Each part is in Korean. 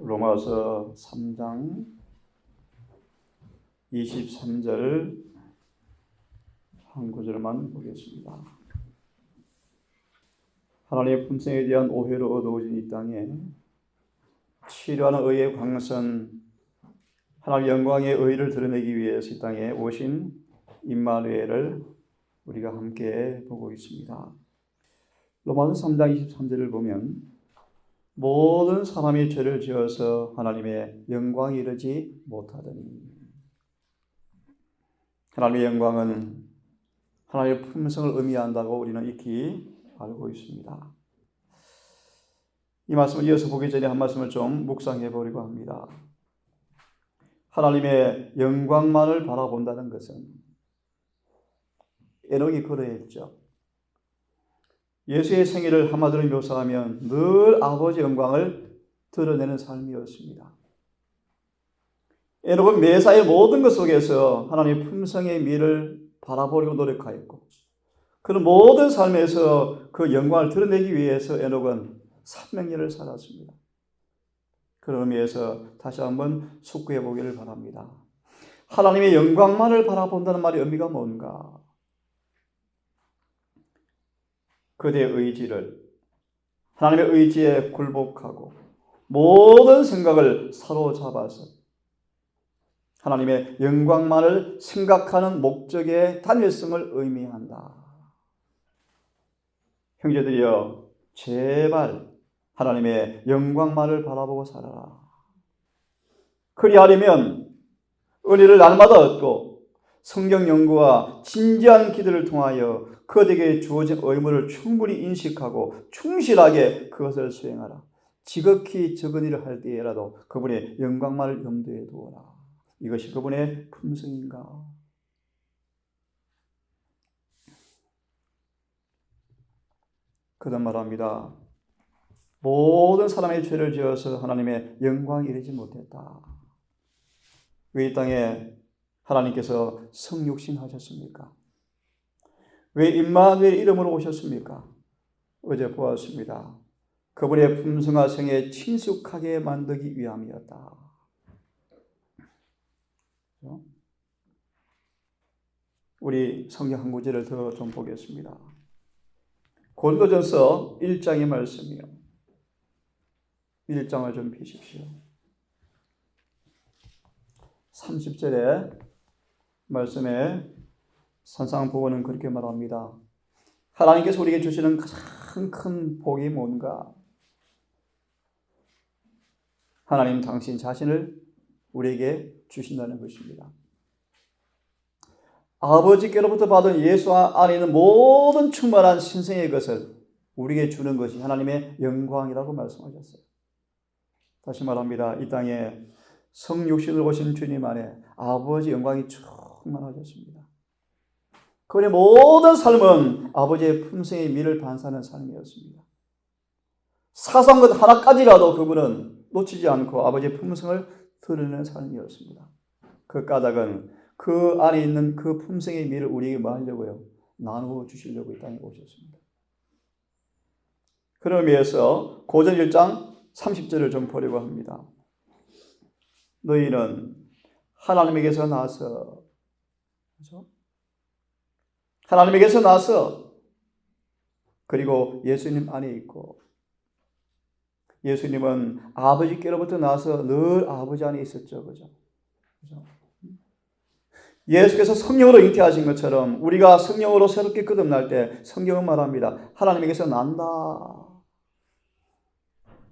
로마서 3장 23절 한 구절만 보겠습니다. 하나님의 품성에 대한 오해로 어두워진 이 땅에 치료하는 의의 광선, 하나님의 영광의 의를 드러내기 위해서 이 땅에 오신 임마누엘을 우리가 함께 보고 있습니다. 로마서 3장 23절을 보면 모든 사람이 죄를 지어서 하나님의 영광에 이르지 못하더니, 하나님의 영광은 하나님의 품성을 의미한다고 우리는 익히 알고 있습니다. 이 말씀을 이어서 보기 전에 한 말씀을 좀 묵상해 보려고 합니다. 하나님의 영광만을 바라본다는 것은, 에녹이 그러했죠. 예수의 생애를 한마디로 묘사하면 늘 아버지 영광을 드러내는 삶이었습니다. 에녹은 매사의 모든 것 속에서 하나님의 품성의 미를 바라보려고 노력하였고, 그런 모든 삶에서 그 영광을 드러내기 위해서 에녹은 300년을 살았습니다. 그런 의미에서 다시 한번 숙고해 보기를 바랍니다. 하나님의 영광만을 바라본다는 말의 의미가 뭔가? 그대의 의지를 하나님의 의지에 굴복하고 모든 생각을 사로잡아서 하나님의 영광만을 생각하는 목적의 단일성을 의미한다. 형제들이여, 제발 하나님의 영광만을 바라보고 살아라. 그리하려면 은혜를 날마다 얻고 성경 연구와 진지한 기도를 통하여 그에게 주어진 의무를 충분히 인식하고 충실하게 그것을 수행하라. 지극히 적은 일을 할 때에라도 그분의 영광만을 염두에 두어라. 이것이 그분의 품성인가? 그런 말합니다. 모든 사람의 죄를 지어서 하나님의 영광에 이르지 못했다. 왜 이 땅에 하나님께서 성육신하셨습니까? 왜 임마누엘 이름으로 오셨습니까? 어제 보았습니다. 그분의 품성과 생에 친숙하게 만들기 위함이었다. 우리 성경 한 구절을 더 좀 보겠습니다. 고린도전서 1장의 말씀이요. 1장을 좀 펴십시오. 30절의 말씀에 산상보고는 그렇게 말합니다. 하나님께서 우리에게 주시는 가장 큰 복이 뭔가? 하나님 당신 자신을 우리에게 주신다는 것입니다. 아버지께로부터 받은 예수 안에 있는 모든 충만한 신성의 것을 우리에게 주는 것이 하나님의 영광이라고 말씀하셨어요. 다시 말합니다. 이 땅에 성육신으로 오신 주님 안에 아버지 영광이 충만하셨습니다. 그분의 모든 삶은 아버지의 품성의 미를 반사하는 삶이었습니다. 사소한 것 하나까지라도 그분은 놓치지 않고 아버지의 품성을 드러내는 삶이었습니다. 그 까닭은 그 안에 있는 그 품성의 미를 우리에게 뭐 하려고요? 나누어 주시려고 이 땅에 오셨습니다. 그런 의미에서 고전 1장 30절을 좀 보려고 합니다. 너희는 하나님에게서 나서, 그렇죠? 하나님에게서 나서 그리고 예수님 안에 있고, 예수님은 아버지께로부터 나서 늘 아버지 안에 있었죠. 그죠? 예수께서 성령으로 잉태하신 것처럼 우리가 성령으로 새롭게 거듭날 때 성경은 말합니다. 하나님에게서 난다.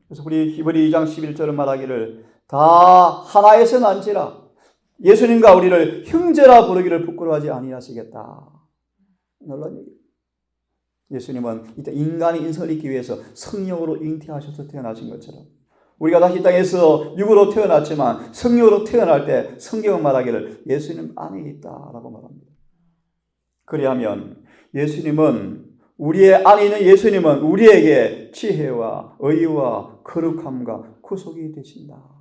그래서 우리 히브리 2장 11절은 말하기를 다 하나에서 난지라 예수님과 우리를 형제라 부르기를 부끄러워하지 아니하시겠다. 놀라운 얘기. 예수님은 이때 인간의 인성을 잊기 위해서 성령으로 잉태하셔서 태어나신 것처럼 우리가 다시 땅에서 육으로 태어났지만 성령으로 태어날 때 성경은 말하기를 예수님 안에 있다라고 말합니다. 그리하면 예수님은 우리의 안에 있는 예수님은 우리에게 지혜와 의와 거룩함과 구속이 되신다.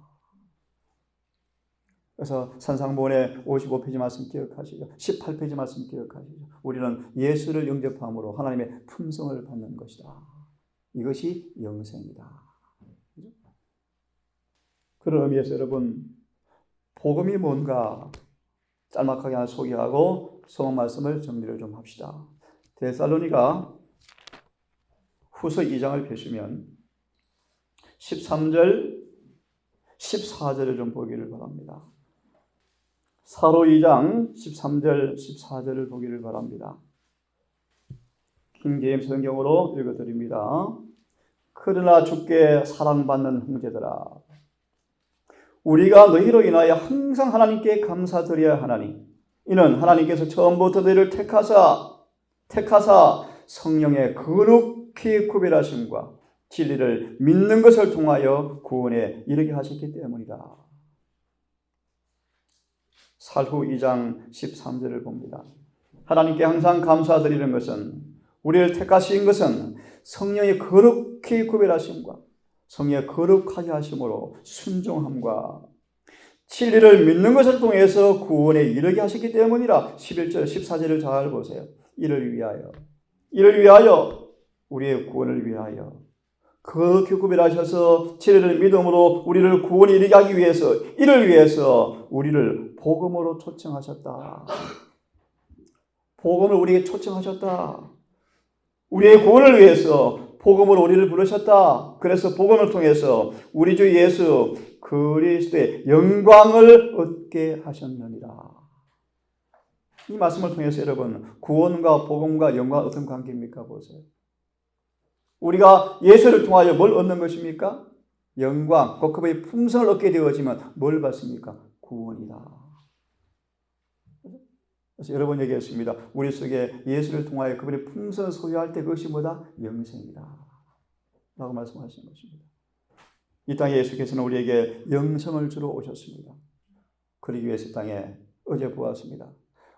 그래서 산상보원의 55페이지 말씀 기억하시죠. 18페이지 말씀 기억하시죠. 우리는 예수를 영접함으로 하나님의 품성을 받는 것이다. 이것이 영생이다. 그런 의미에서 여러분, 복음이 뭔가 짤막하게 하나 소개하고 성경 말씀을 정리를 좀 합시다. 데살로니가 후서 2장을 펴시면 13절, 14절을 좀 보기를 바랍니다. 사로 2장 13절, 14절을 보기를 바랍니다. 킹 제임스 성경으로 읽어드립니다. 그러나 주께 사랑받는 형제들아, 우리가 너희로 인하여 항상 하나님께 감사드려야 하나니 이는 하나님께서 처음부터 너희를 택하사 성령의 거룩히 구별하심과 진리를 믿는 것을 통하여 구원에 이르게 하셨기 때문이다. 살후 2장 13절을 봅니다. 하나님께 항상 감사드리는 것은, 우리를 택하신 것은 성령의 거룩히 구별하심과 성령의 거룩하게 하심으로 순종함과 진리를 믿는 것을 통해서 구원에 이르게 하셨기 때문이라. 11절 14절을 잘 보세요. 이를 위하여 우리의 구원을 위하여 그렇게 구별하셔서 진리를 믿음으로 우리를 구원에 이르게 하기 위해서, 이를 위해서 우리를 복음으로 초청하셨다. 복음을 우리에게 초청하셨다. 우리의 구원을 위해서 복음으로 우리를 부르셨다. 그래서 복음을 통해서 우리 주 예수 그리스도의 영광을 얻게 하셨느니라. 이 말씀을 통해서 여러분, 구원과 복음과 영광 어떤 관계입니까? 보세요. 우리가 예수를 통하여 뭘 얻는 것입니까? 영광, 그의 풍성을 얻게 되어지면 뭘 받습니까? 구원이다. 그래서 여러 번 얘기했습니다. 우리 속에 예수를 통하여 그분의 풍성을 소유할 때 그것이 뭐다? 영생이다 라고 말씀하시는 것입니다. 이 땅에 예수께서는 우리에게 영생을 주러 오셨습니다. 그러기 위해서 땅에 어제 보았습니다.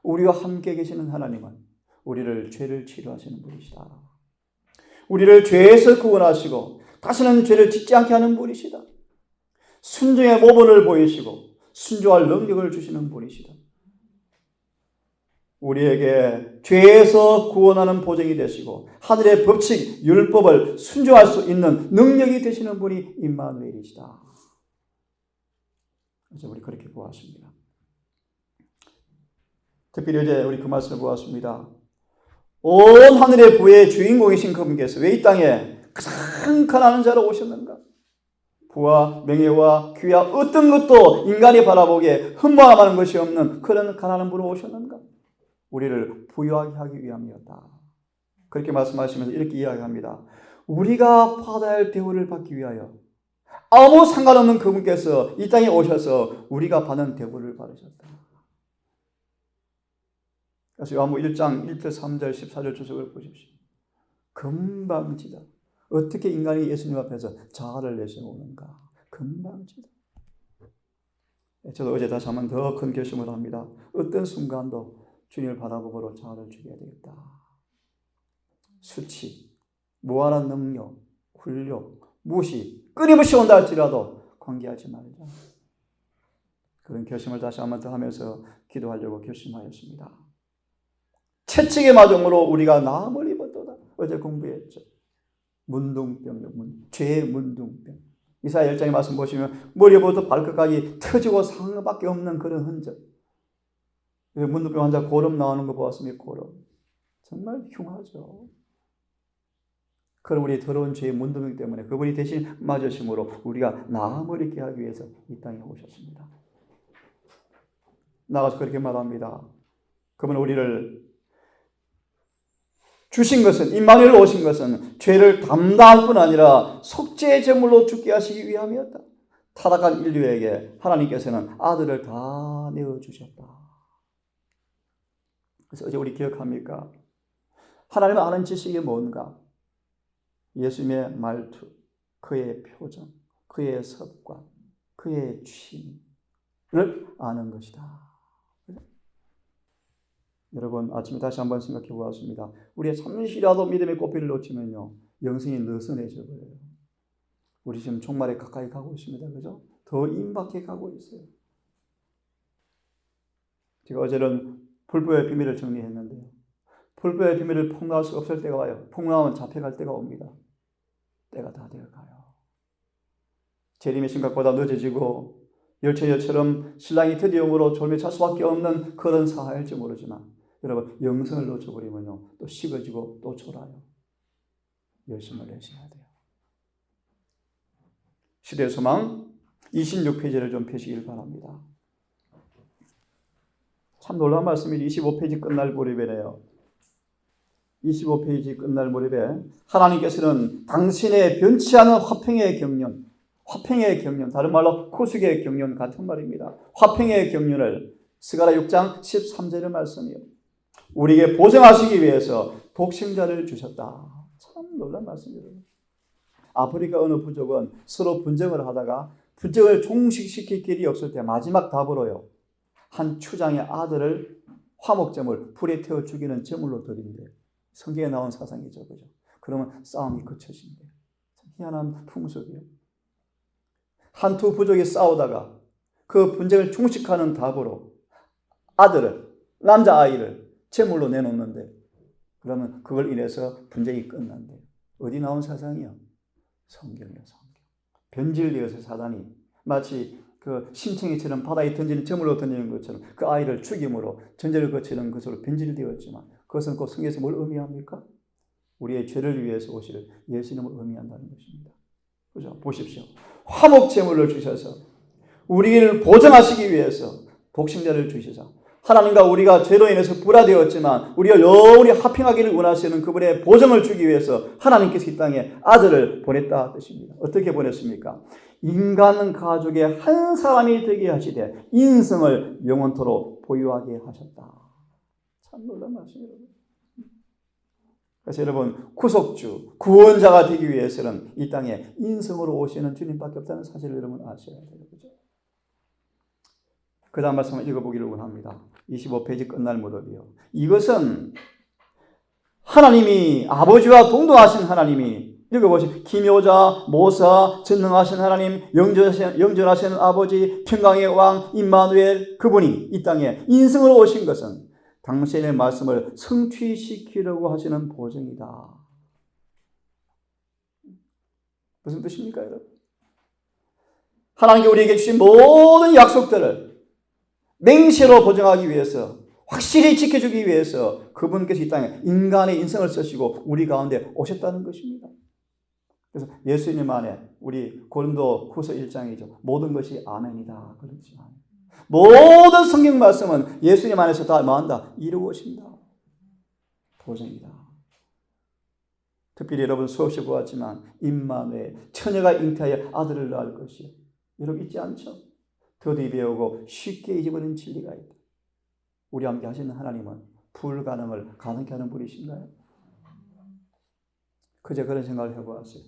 우리와 함께 계시는 하나님은 우리를 죄를 치료하시는 분이시다. 우리를 죄에서 구원하시고 다시는 죄를 짓지 않게 하는 분이시다. 순종의 모범을 보이시고 순종할 능력을 주시는 분이시다. 우리에게 죄에서 구원하는 보증이 되시고 하늘의 법칙, 율법을 순종할 수 있는 능력이 되시는 분이 임마누엘이시다. 그래서 우리 그렇게 보았습니다. 특별히 어제 우리 그 말씀을 보았습니다. 온 하늘의 부의 주인공이신 그분께서 왜 이 땅에 가장 가난한 자로 오셨는가? 부와 명예와 귀와 어떤 것도 인간이 바라보기에 흠모하는 것이 없는 그런 가난한 분으로 오셨는가? 우리를 부유하게 하기 위함이었다. 그렇게 말씀하시면서 이렇게 이야기합니다. 우리가 받아야 할 대우를 받기 위하여 아무 상관없는 그분께서 이 땅에 오셔서 우리가 받는 대우를 받으셨다. 그래서 요한복음 1장 1절 3절 14절 주석을 보십시오. 금방지다. 어떻게 인간이 예수님 앞에서 자아를 내세우는가? 금방지다. 저도 어제 다시 한번 더 큰 결심을 합니다. 어떤 순간도 주님을 바라보고 자아를 죽여야 되겠다. 수치, 무한한 능력, 훈력, 무시, 끊임없이 온다 할지라도 관계하지 말자. 그런 결심을 다시 한번 더 하면서 기도하려고 결심하였습니다. 채찍의 마종으로 우리가 나음을 입었도다. 어제 공부했죠. 문둥병, 죄의 문둥병. 이사야 1장의 말씀 보시면 머리부터 발끝까지 터지고 상처밖에 없는 그런 흔적. 문둥병 환자 고름 나오는 거 보았습니까? 고름. 정말 흉하죠. 그럼 우리 더러운 죄의 문둥병 때문에 그분이 대신 맞으심으로 우리가 나음을 입게 하기 위해서 이 땅에 오셨습니다. 나가서 그렇게 말합니다. 그분은 우리를 주신 것은, 임마누엘 오신 것은 죄를 담당할 뿐 아니라 속죄의 제물로 죽게 하시기 위함이었다. 타락한 인류에게 하나님께서는 아들을 다 내어주셨다. 그래서 어제 우리 기억합니까? 하나님을 아는 지식이 뭔가? 예수님의 말투, 그의 표정, 그의 습관, 그의 취미를 아는 것이다. 여러분, 아침에 다시 한번 생각해 보았습니다. 우리의 잠시라도 믿음의 꽃피를 놓치면요, 영생이 느슨해져 버려요. 우리 지금 종말에 가까이 가고 있습니다. 그죠? 더 임박해 가고 있어요. 제가 어제는 불법의 비밀을 정리했는데요. 불법의 비밀을 폭로할 수 없을 때가 와요. 폭로하면 잡혀갈 때가 옵니다. 때가 다 되어가요. 재림의 심각보다 늦어지고 열처녀처럼 신랑이 드디어 오므로 졸며 잘 수밖에 없는 그런 사하일지 모르지만 여러분 영성을 놓쳐버리면요 또 식어지고 또 졸아요. 열심을 내셔야 돼요. 시대의 소망 26페이지를 좀 펴시길 바랍니다. 참 놀라운 말씀이 25페이지 끝날 무렵이네요. 25페이지 끝날 무렵에 하나님께서는 당신의 변치 않은 화평의 경륜, 다른 말로 구속의 경륜 같은 말입니다. 화평의 경륜을 스가랴 6장 13절의 말씀이요. 우리에게 보증하시기 위해서 독생자를 주셨다. 참 놀라운 말씀이에요. 아프리카 어느 부족은 서로 분쟁을 하다가 분쟁을 종식시킬 길이 없을 때 마지막 답으로요. 한 추장의 아들을 화목제물 불에 태워 죽이는 제물로 드린대요. 성경에 나온 사상이죠. 그죠? 그러면 싸움이 그쳐진대요. 희한한 풍습이에요. 한 두 부족이 싸우다가 그 분쟁을 종식하는 답으로 아들을, 남자아이를 제물로 내놓는데 그러면 그걸 인해서 분쟁이 끝난대요. 어디 나온 사상이요? 성경이요, 성경. 변질되어서 사단이 마치 그 심청이처럼 바다에 던지는 제물로 던지는 것처럼 그 아이를 죽임으로 전쟁을 거치는 것으로 변질되었지만 그것은 꼭 성경에서 뭘 의미합니까? 우리의 죄를 위해서 오실 예수님을 의미한다는 것입니다. 그죠? 보십시오. 화목 제물을 주셔서 우리를 보정하시기 위해서 독생자를 주시사 하나님과 우리가 죄로 인해서 불화되었지만 우리가 영원히 화평하기를 원하시는 그분의 보정을 주기 위해서 하나님께서 이 땅에 아들을 보냈다 뜻입니다. 어떻게 보냈습니까? 인간 가족의 한 사람이 되게 하시되 인성을 영원토록 보유하게 하셨다. 참 놀라운 말씀이에요. 그래서 여러분 구속주, 구원자가 되기 위해서는 이 땅에 인성으로 오시는 주님밖에 없다는 사실을 여러분 아셔야 돼요. 그죠? 그 다음 말씀을 읽어보기를 원합니다. 25페이지 끝날 무렵이요. 이것은 하나님이 아버지와 동등하신 하나님이 읽어보시오. 기묘자, 모사, 전능하신 하나님, 영전하신 아버지, 평강의 왕 임마누엘 그분이 이 땅에 인성으로 오신 것은 당신의 말씀을 성취시키려고 하시는 보증이다. 무슨 뜻입니까, 여러분? 하나님께 우리에게 주신 모든 약속들을 맹세로 보증하기 위해서 확실히 지켜주기 위해서 그분께서 이 땅에 인간의 인성을 쓰시고 우리 가운데 오셨다는 것입니다. 그래서 예수님 안에 우리 고린도후서 1장이죠. 모든 것이 아멘이다. 그렇지만 모든 성경 말씀은 예수님 안에서 다 뭐한다? 이루어진다. 보증이다. 특별히 여러분 수없이 보았지만 임마누엘 처녀가 잉태하여 아들을 낳을 것이요. 여러분 잊지 않죠? 더디 배우고 쉽게 잊어버리는 진리가 있다. 우리와 함께 하시는 하나님은 불가능을 가능케 하는 분이신가요? 그저 그런 생각을 해보았어요.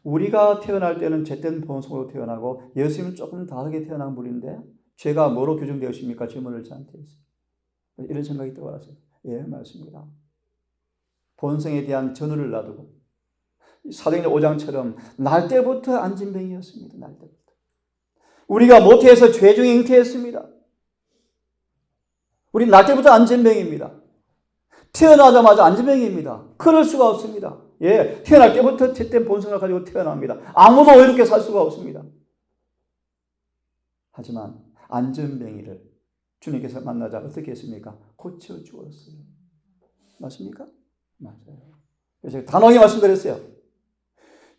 우리가 태어날 때는 죄된 본성으로 태어나고 예수님은 조금 다르게 태어난 분인데 죄가 뭐로 규정되었습니까? 질문을 저한테 했어요. 이런 생각이 떠올랐어요. 예, 맞습니다. 본성에 대한 전후를 놔두고 사도행전 5장처럼 날 때부터 안진뱅이였습니다. 날 때부터. 우리가 모태에서 죄 중에 잉태했습니다. 우리 날 때부터 안진뱅이입니다. 태어나자마자 안진뱅이입니다. 그럴 수가 없습니다. 예, 태어날 때부터 죄된 본성을 가지고 태어납니다. 아무도 의롭게 살 수가 없습니다. 하지만 안전뱅이를 주님께서 만나자 어떻게 했습니까? 고쳐주었어요. 맞습니까? 맞아요. 그래서 제가 단호하게 말씀드렸어요.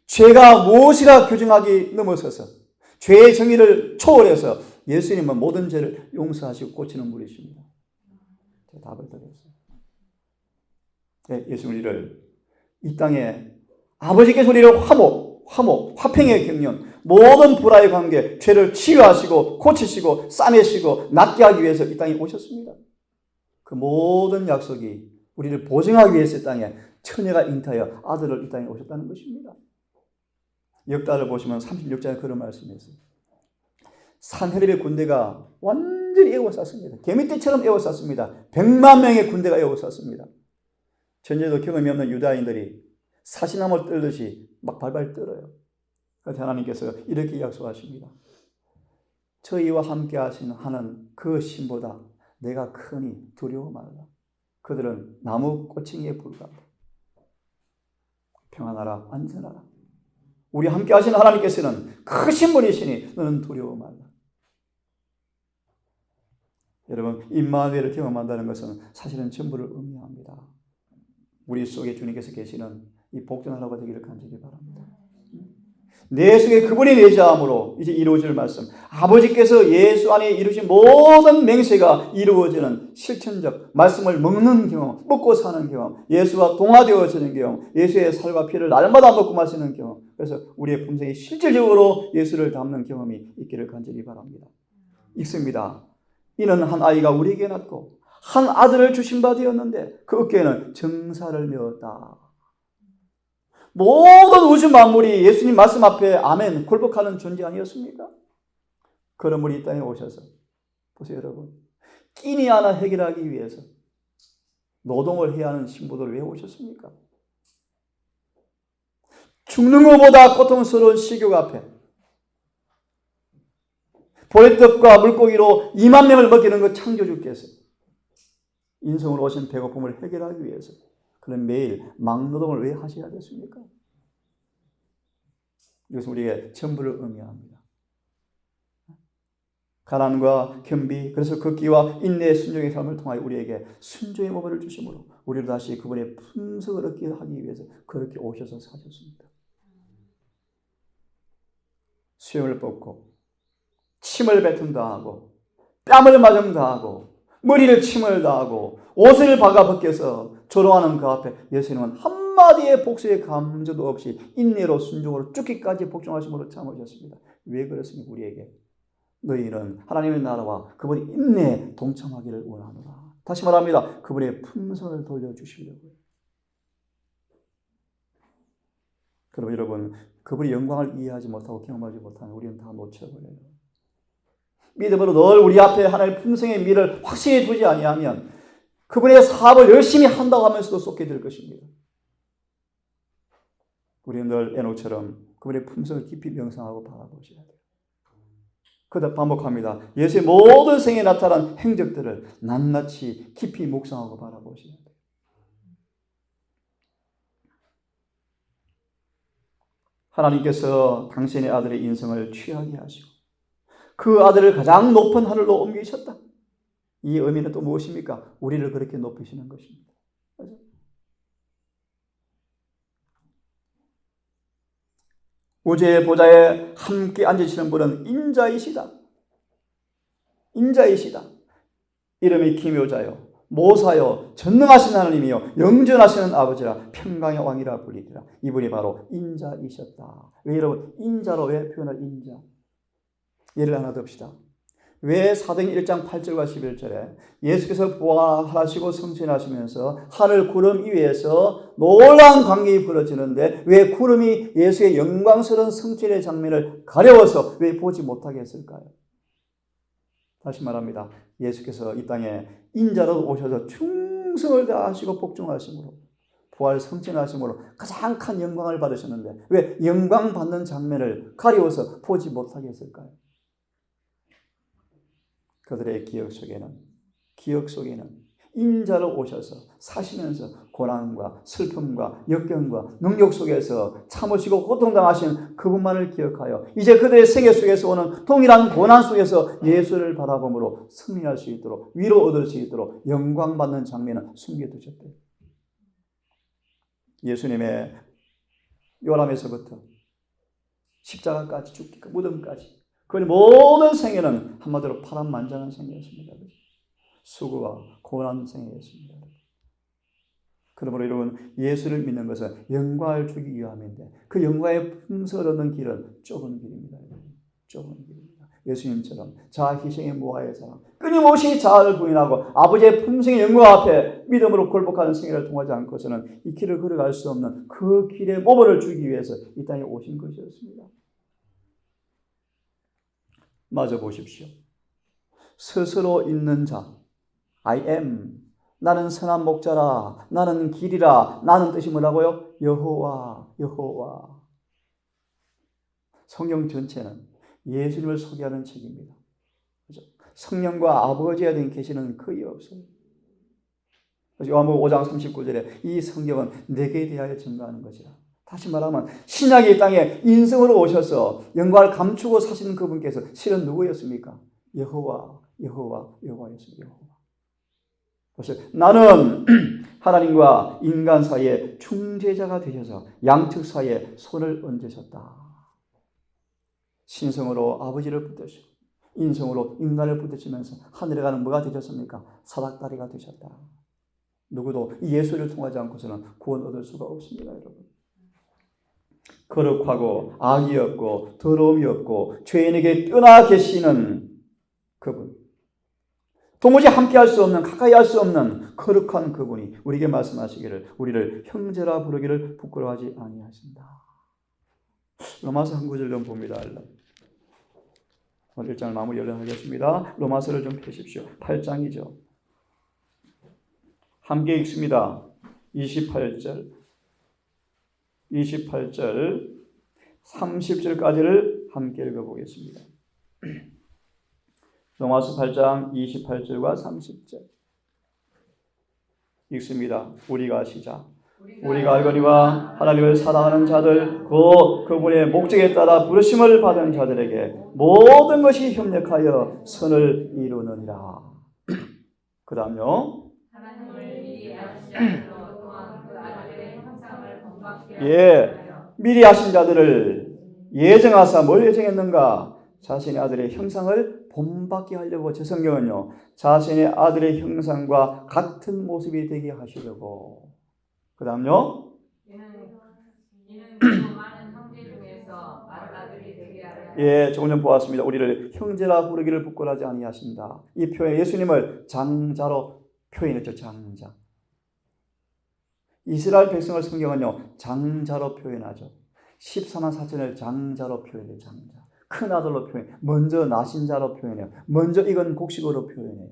죄가 무엇이라 규정하기 넘어서서 죄의 정의를 초월해서 예수님은 모든 죄를 용서하시고 고치는 분이십니다. 제가 답을 드렸어요. 네, 예수님 우리를 이 땅에 아버지께서 우리를 화평의 경륜, 모든 불화의 관계, 죄를 치유하시고 고치시고 싸매시고 낫게 하기 위해서 이 땅에 오셨습니다. 그 모든 약속이 우리를 보증하기 위해서 이 땅에 처녀가 잉태하여 아들을 이 땅에 오셨다는 것입니다. 역사를 보시면 36장에 그런 말씀이 있어요. 산헤립의 군대가 완전히 에워쌌습니다. 개미떼처럼 에워쌌습니다. 100만 명의 군대가 에워쌌습니다. 전에도 경험이 없는 유다인들이 사시나무를 떨듯이 막 발발 떨어요. 그래서 하나님께서 이렇게 약속하십니다. 저희와 함께 하는 그 신보다 내가 크니 두려워 말라. 그들은 나무 꼬챙이에 불과하다. 평안하라, 안전하라. 우리 함께 하신 하나님께서는 크신 분이시니 너는 두려워 말라. 여러분, 임마누엘을 경험한다는 것은 사실은 전부를 의미합니다. 우리 속에 주님께서 계시는 이 복된 하루가 되기를 간절히 바랍니다. 내 속에 그분이 내자함으로 이제 이루어질 말씀. 아버지께서 예수 안에 이루신 모든 맹세가 이루어지는 실천적 말씀을 먹는 경험, 먹고 사는 경험, 예수와 동화되어지는 경험, 예수의 살과 피를 날마다 먹고 마시는 경험. 그래서 우리의 품성이 실질적으로 예수를 닮는 경험이 있기를 간절히 바랍니다. 읽습니다. 이는 한 아이가 우리에게 낳고 한 아들을 주신 바 되었는데 그 어깨에는 정사를 메었다. 모든 우주 만물이 예수님 말씀 앞에 아멘 굴복하는 존재 아니었습니까? 그런 분이 이 땅에 오셔서 보세요 여러분, 끼니 하나 해결하기 위해서 노동을 해야 하는 신부들을 왜 오셨습니까? 죽는 것보다 고통스러운 식욕 앞에 보리떡과 물고기로 2만 명을 먹이는 그 창조주께서 인성으로 오신 배고픔을 해결하기 위해서 그런 매일 막노동을 왜 하셔야 됐습니까? 이것은 우리에게 전부를 의미합니다. 가난과 겸비, 그래서 걷기와 인내의 순종의 삶을 통하여 우리에게 순종의 모범을 주심으로 우리를 다시 그분의 품성을 얻게 하기 위해서 그렇게 오셔서 사셨습니다. 수염을 뽑고 침을 뱉음 당하고 뺨을 맞음 당하고 머리를 침을 당하고 옷을 박아 벗겨서 조롱하는 그 앞에 예수님은 한마디의 복수의 감정도 없이 인내로 순종으로 죽기까지 복종하심으로 참으셨습니다. 왜 그렇습니까? 우리에게 너희는 하나님의 나라와 그분의 인내에 동참하기를 원하노라. 다시 말합니다. 그분의 품성을 돌려주시려고요. 그럼 여러분, 그분의 영광을 이해하지 못하고 경험하지 못하는 우리는 다 놓쳐버려요. 믿음으로 늘 우리 앞에 하나님의 품성의 미를 확실히 두지 아니하면 그분의 사업을 열심히 한다고 하면서도 쏟게 될 것입니다. 우리는 늘 에녹처럼 그분의 품성을 깊이 명상하고 바라보셔야 돼요. 그다 반복합니다. 예수의 모든 생에 나타난 행적들을 낱낱이 깊이 묵상하고 바라보셔야 돼요. 하나님께서 당신의 아들의 인성을 취하게 하시고 그 아들을 가장 높은 하늘로 옮기셨다. 이 의미는 또 무엇입니까? 우리를 그렇게 높이시는 것입니다. 그렇죠? 우주의 보좌에 함께 앉으시는 분은 인자이시다. 인자이시다. 이름이 기묘자요, 모사요, 전능하신 하나님이요, 영전하시는 아버지라 평강의 왕이라 불리더라. 이분이 바로 인자이셨다. 왜 여러분 인자로 왜 표현할 인자? 예를 하나 듭시다. 왜 사도행 1장 8절과 11절에 예수께서 부활하시고 승천하시면서 하늘 구름 위에서 놀라운 광경이 벌어지는데 왜 구름이 예수의 영광스러운 승천의 장면을 가려워서 왜 보지 못하게 했을까요? 다시 말합니다. 예수께서 이 땅에 인자로 오셔서 충성을 다하시고 복종하심으로 부활 승천하심으로 가장 큰 영광을 받으셨는데 왜 영광 받는 장면을 가려워서 보지 못하게 했을까요? 그들의 기억 속에는 인자로 오셔서 사시면서 고난과 슬픔과 역경과 능력 속에서 참으시고 고통당하신 그분만을 기억하여 이제 그들의 세계 속에서 오는 동일한 고난 속에서 예수를 바라봄으로 승리할 수 있도록 위로 얻을 수 있도록 영광받는 장면을 숨겨두셨대요. 예수님의 요람에서부터 십자가까지 죽기, 무덤까지 그의 모든 생애는 한마디로 파란만장한 생애였습니다. 수고와 고난 생애였습니다. 그러므로 여러분 예수를 믿는 것은 영광을 주기 위함인데 그 영광의 품성을 얻는 길은 좁은 길입니다. 좁은 길입니다. 예수님처럼 자아 희생의 무아의 사랑, 끊임없이 자아를 부인하고 아버지의 품성의 영광 앞에 믿음으로 굴복하는 생애를 통하지 않고서는 이 길을 걸어갈 수 없는 그 길의 모범을 주기 위해서 이 땅에 오신 것이었습니다. 맞아 보십시오. 스스로 있는 자, I am, 나는 선한 목자라, 나는 길이라, 나는 뜻이 뭐라고요? 여호와, 여호와. 성경 전체는 예수님을 소개하는 책입니다. 그렇죠? 성령과 아버지에 대한 계시는 거의 없어요. 요한복음 5장 39절에 이 성경은 내게 대하여 증거하는 것이라. 다시 말하면 신약의 땅에 인성으로 오셔서 영광을 감추고 사시는 그분께서 실은 누구였습니까? 여호와였습니다. 그래서 나는 하나님과 인간 사이에 중재자가 되셔서 양측 사이에 손을 얹으셨다. 신성으로 아버지를 붙드시고 인성으로 인간을 붙드시면서 하늘에 가는 뭐가 되셨습니까? 사닥다리가 되셨다. 누구도 이 예수를 통하지 않고서는 구원 얻을 수가 없습니다, 여러분. 거룩하고 악이 없고 더러움이 없고 죄인에게 떠나 계시는 그분, 도무지 함께할 수 없는, 가까이 할 수 없는 거룩한 그분이 우리에게 말씀하시기를 우리를 형제라 부르기를 부끄러워하지 아니하신다. 로마서 한 구절 좀 봅니다. 오늘 1장을 마무리하려 하겠습니다. 로마서를 좀 펴십시오. 8장이죠. 함께 읽습니다. 28절 30절까지를 함께 읽어보겠습니다. 로마서 8장 28절과 30절 읽습니다. 우리가 시작. 우리가 알거니와 하나님을 사랑하는 자들 곧 그분의 목적에 따라 부르심을 받은 자들에게 모든 것이 협력하여 선을 이루느니라. 그 다음요. 미리 하신 자들을 예정하사 뭘 예정했는가? 자신의 아들의 형상을 본받게 하려고. 제 성경은요, 자신의 아들의 형상과 같은 모습이 되게 하시려고. 그 다음요. 이는 많은 형제 중에서 아들이 되게 하려. 조금 전 보았습니다. 우리를 형제라 부르기를 부끄러워하지 아니하신다. 이 표현, 예수님을 장자로 표현했죠. 장자. 이스라엘 백성을 성경은요, 장자로 표현하죠. 14만 4천을 장자로 표현해요. 장자. 큰 아들로 표현해요. 먼저 나신 자로 표현해요. 먼저 익은 곡식으로 표현해요.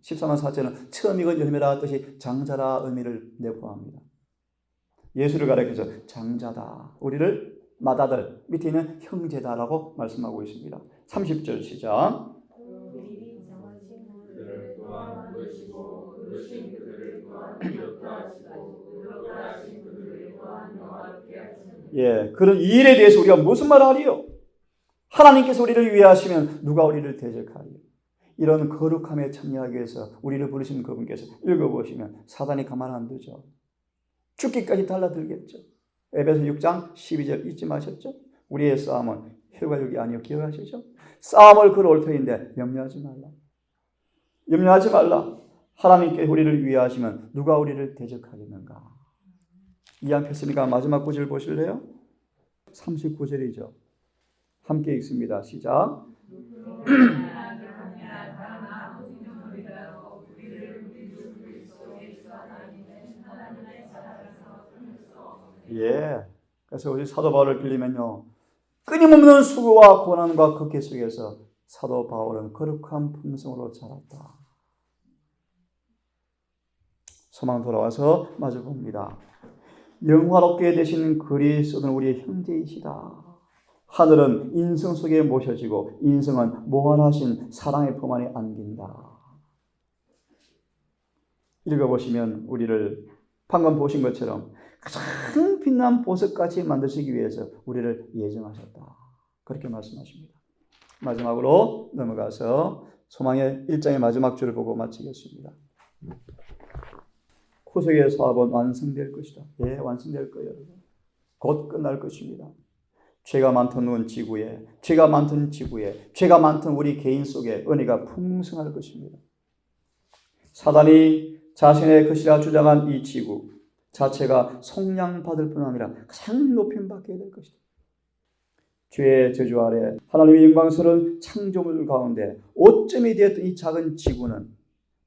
14만 4천은 처음 익은 열매라 뜻이 장자라 의미를 내포합니다. 예수를 가리켜서 장자다. 우리를 맏아들, 밑에 있는 형제다라고 말씀하고 있습니다. 30절 시작. 그런 이 일에 대해서 우리가 무슨 말을 하리요? 하나님께서 우리를 위하시면 누가 우리를 대적하리요? 이런 거룩함에 참여하기 위해서 우리를 부르신 그분께서 읽어보시면 사단이 가만 안 두죠. 죽기까지 달라들겠죠. 에베소 6장 12절 잊지 마셨죠? 우리의 싸움은 혈과 육이 아니요 기억하시죠? 싸움을 걸어올 터인데 염려하지 말라. 하나님께 우리를 위하시면 누가 우리를 대적하겠는가? 이해안 폈습니까? 마지막 구절 보실래요? 39절이죠. 함께 읽습니다. 시작. 그래서 우리 사도 바울을 빌리면요, 끊임없는 수고와 고난과 극해 속에서 사도 바울은 거룩한 품성으로 자랐다. 소망 돌아와서 마주 봅니다. 영화롭게 되신 그리스도는 우리의 형제이시다. 하늘은 인성 속에 모셔지고 인성은 무한하신 사랑의 품 안에 안긴다. 읽어보시면 우리를 방금 보신 것처럼 가장 빛난 보석같이 만드시기 위해서 우리를 예정하셨다. 그렇게 말씀하십니다. 마지막으로 넘어가서 소망의 1장의 마지막 줄을 보고 마치겠습니다. 구속의 사업은 완성될 것이다. 완성될 거예요. 곧 끝날 것입니다. 죄가 많던 지구에, 죄가 많던 지구에, 죄가 많던 우리 개인 속에 은혜가 풍성할 것입니다. 사단이 자신의 것이라 주장한 이 지구 자체가 속량받을 뿐 아니라 가장 높임받게 될 것이다. 죄의 저주 아래 하나님의 영광스러운 창조물 가운데 오점이 되었던 이 작은 지구는,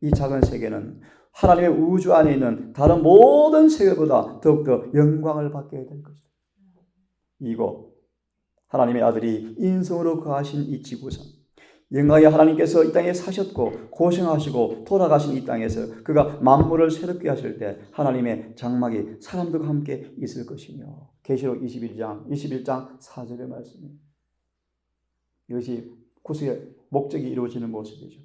이 작은 세계는 하나님의 우주 안에 있는 다른 모든 세계보다 더욱더 영광을 받게 될 것이다. 이곳 하나님의 아들이 인성으로 거하신 이 지구상, 영광의 하나님께서 이 땅에 사셨고 고생하시고 돌아가신 이 땅에서 그가 만물을 새롭게 하실 때 하나님의 장막이 사람들과 함께 있을 것이며, 계시록 21장 4절의 말씀입니다. 이것이 구속의 목적이 이루어지는 모습이죠.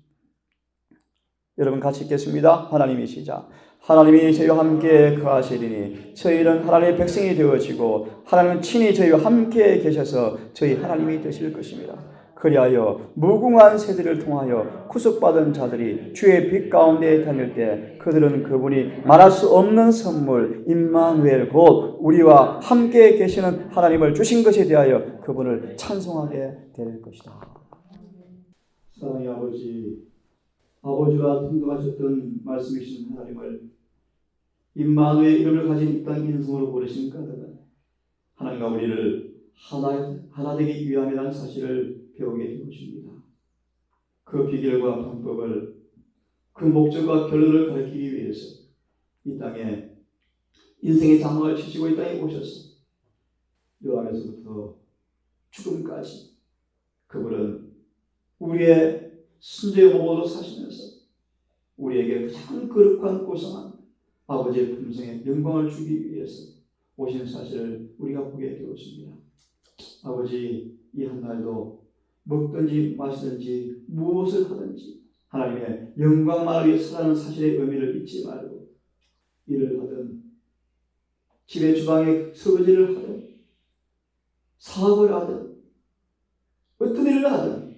여러분 같이 읽겠습니다. 하나님이 시작. 하나님이 저희와 함께 거하시리니 저희는 하나님의 백성이 되어지고 하나님은 친히 저희와 함께 계셔서 저희 하나님이 되실 것입니다. 그리하여 무궁한 세대를 통하여 구속받은 자들이 주의 빛 가운데 다닐 때 그들은 그분이 말할 수 없는 선물 임마누엘 곧 우리와 함께 계시는 하나님을 주신 것에 대하여 그분을 찬송하게 될 것이다. 사랑의 아버지, 아버지가 통독하셨던 말씀이신 하나님을 임마누엘 이름을 가진 이 땅 인성으로 부르신 까닭은 하나님과 우리를 하나 되기 위함이라는 사실을 배우게 되어줍니다. 그 비결과 방법을, 그 목적과 결론을 가르치기 위해서 이 땅에 인생의 장막을 치시고 이 땅에 오셔서 요한에서부터 죽음까지 그분은 우리의 순죄의 모범으로 사시면서 우리에게 가장 거룩한 고상한 아버지의 품성에 영광을 주기 위해서 오신 사실을 우리가 보게 되었습니다. 아버지, 이 한날도 먹든지 마시든지 무엇을 하든지 하나님의 영광만을 위해 살아가는 사실의 의미를 잊지 말고 일을 하든 집의 주방에 설거지를 하든 사업을 하든 어떤 일을 하든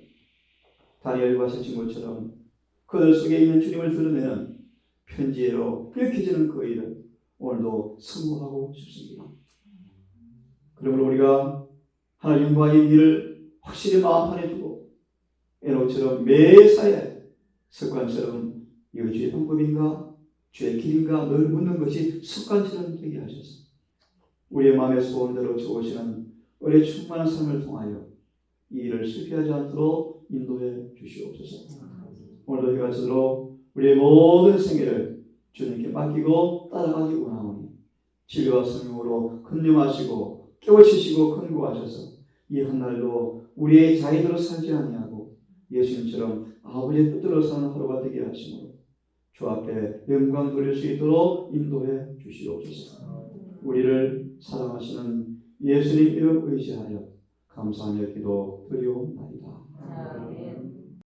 다니엘과 세 친구처럼 그들 속에 있는 주님을 드러내는 편지로 밝혀지는 그 일을 오늘도 성공하고 싶습니다. 그러므로 우리가 하나님 영광의 일을 확실히 마음판에 두고 에녹처럼 매사에 습관처럼 이거 주의 방법인가 주의 길인가 늘 묻는 것이 습관처럼 되게 하셔서 우리의 마음의 소원대로 주오시는 은혜 충만한 삶을 통하여 이 일을 실패하지 않도록 인도해 주시옵소서. 오늘도 이같이로 우리의 모든 생애를 주님께 맡기고 따라가기 원하오니 진리와 성령으로 근념하시고 깨우치시고 권고하셔서 이 한날도 우리의 자의대로 살지 아니하고 예수님처럼 아버지의 뜻대로 사는 하루가 되게 하시므로 주 앞에 영광 돌릴 수 있도록 인도해 주시옵소서. 우리를 사랑하시는 예수님 이름 의지하여 감사하며 기도 드리옵나이다.